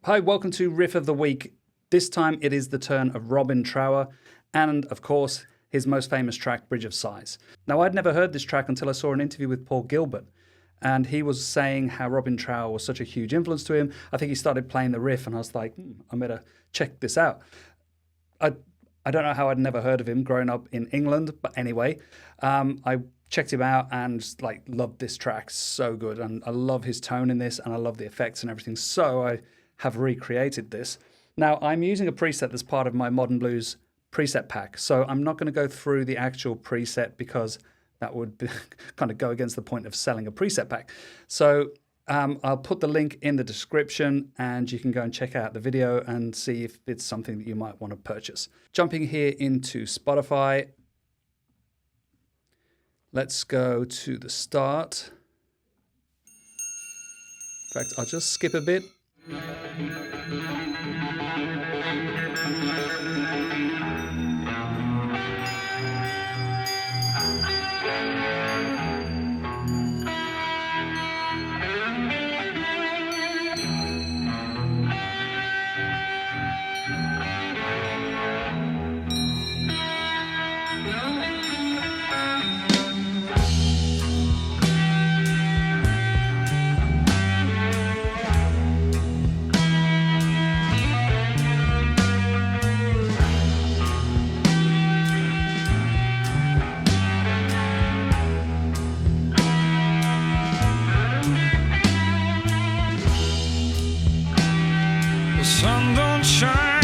Hi, welcome to Riff of the Week. This time it is the turn of Robin Trower and, of course, his most famous track, Bridge of Sighs. Now, I'd never heard this track until I saw an interview with Paul Gilbert, and he was saying how Robin Trower was such a huge influence to him. I think he started playing the riff, and I was like, I better check this out. I don't know how I'd never heard of him growing up in England, but anyway, I checked him out and loved this track. So good, and I love his tone in this, and I love the effects and everything. So I have recreated this. Now, I'm using a preset that's part of my Modern Blues preset pack, so I'm not going to go through the actual preset because that would be, kind of go against the point of selling a preset pack. So I'll put the link in the description and you can go and check out the video and see if it's something that you might want to purchase. Jumping here into Spotify, let's go to the start. In fact, I'll just skip a bit. Sun don't shine,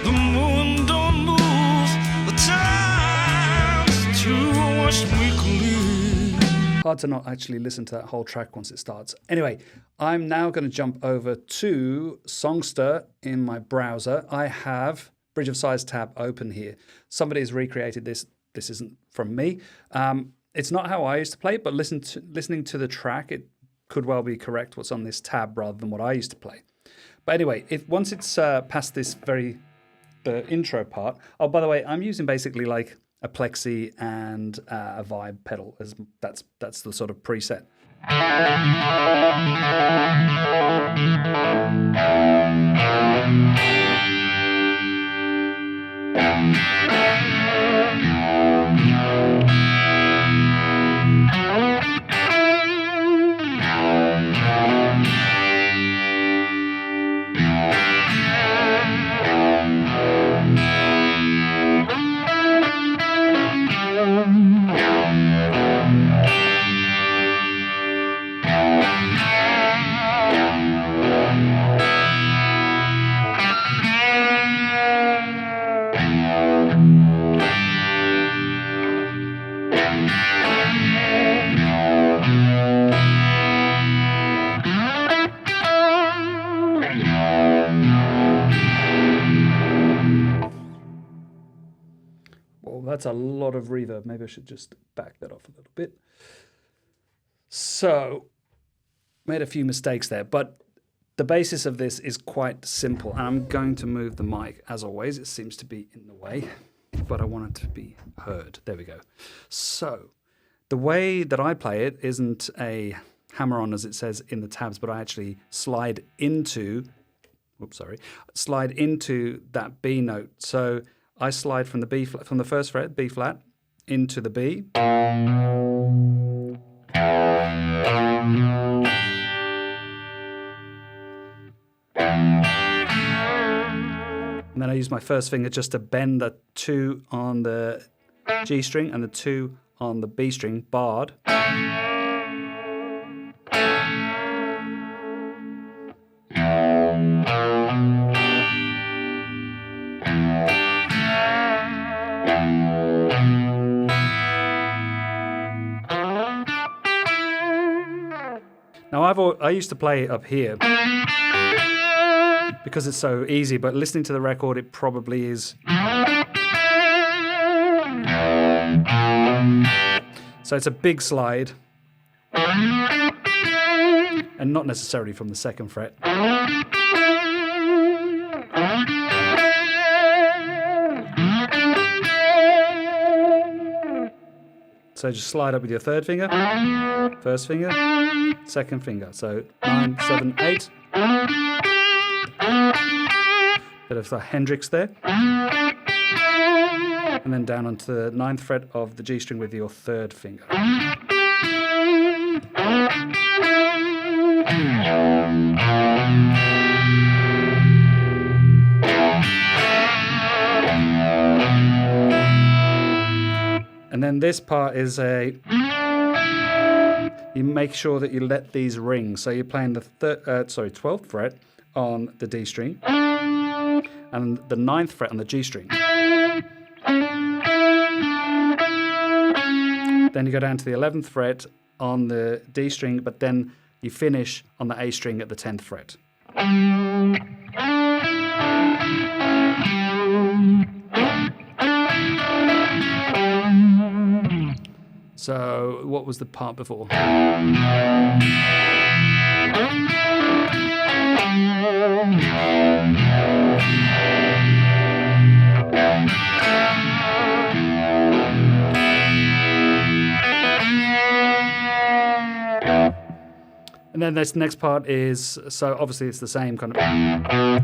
the moon don't move, the time's too much weekly. Hard to not actually listen to that whole track once it starts. Anyway, I'm now going to jump over to Songster in my browser. I have Bridge of Sighs tab open here. Somebody has recreated this. This isn't from me. It's not how I used to play it, but listening to the track, it could well be correct what's on this tab rather than what I used to play. But anyway, once it's past this the intro part. Oh, by the way, I'm using basically like a plexi and a vibe pedal, as that's the sort of preset. Well, that's a lot of reverb. Maybe I should just back that off a little bit. So, made a few mistakes there, but the basis of this is quite simple. And I'm going to move the mic, as always. It seems to be in the way, but I want it to be heard. There we go. So, the way that I play it isn't a hammer-on, as it says in the tabs, but I actually slide into that B note. So I slide from the B flat, from the first fret, B flat, into the B. And then I use my first finger just to bend the 2 on the G string and the 2 on the B string, barred. Now I used to play it up here because it's so easy, but listening to the record, it probably is. So it's a big slide, and not necessarily from the 2nd fret. So just slide up with your third finger, first finger, second finger. So 9, 7, 8. of the Hendrix there. And then down onto the 9th fret of the G string with your 3rd finger. And then this part is you make sure that you let these ring. So you're playing the 12th fret on the D string and the 9th fret on the G string. Then you go down to the 11th fret on the D string, but then you finish on the A string at the 10th fret. So what was the part before? And then this next part is, so obviously it's the same kind of,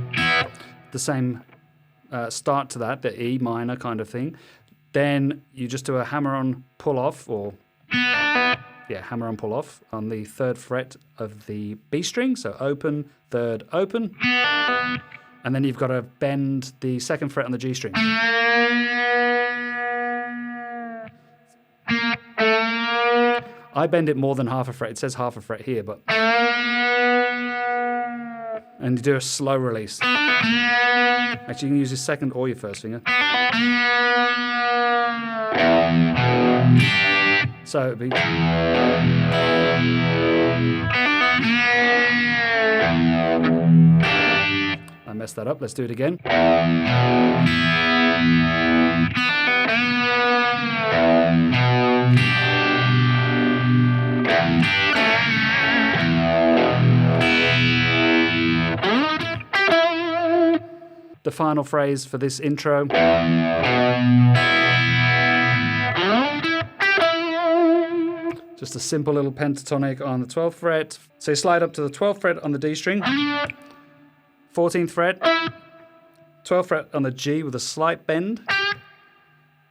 the same start to that, the E minor kind of thing. Then you just do a hammer-on pull-off, or hammer-on pull-off on the 3rd fret of the B string. So open, 3rd, open. And then you've got to bend the 2nd fret on the G string. I bend it more than half a fret. It says half a fret here, but... And you do a slow release. Actually, you can use your 2nd or your 1st finger. So it'd be... I messed that up. Let's do it again. The final phrase for this intro. Just a simple little pentatonic on the 12th fret. So you slide up to the 12th fret on the D string, 14th fret, 12th fret on the G with a slight bend,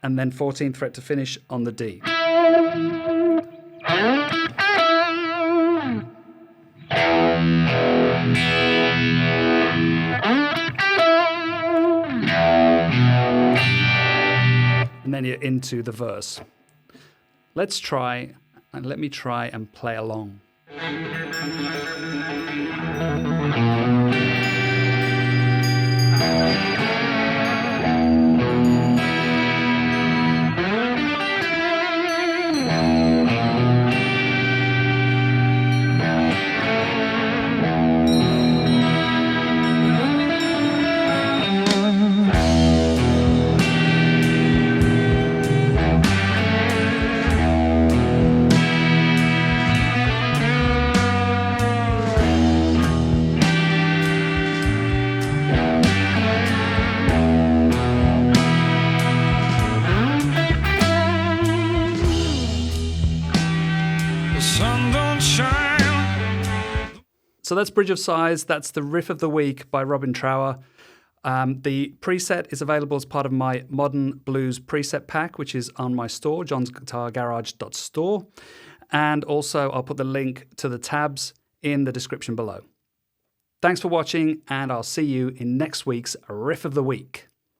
and then 14th fret to finish on the D. And then you're into the verse. Let me try and play along. So that's Bridge of Sighs. That's the riff of the week by Robin Trower. The preset is available as part of my Modern Blues preset pack, which is on my store, johnsguitargarage.store. And also I'll put the link to the tabs in the description below. Thanks for watching, and I'll see you in next week's Riff of the Week.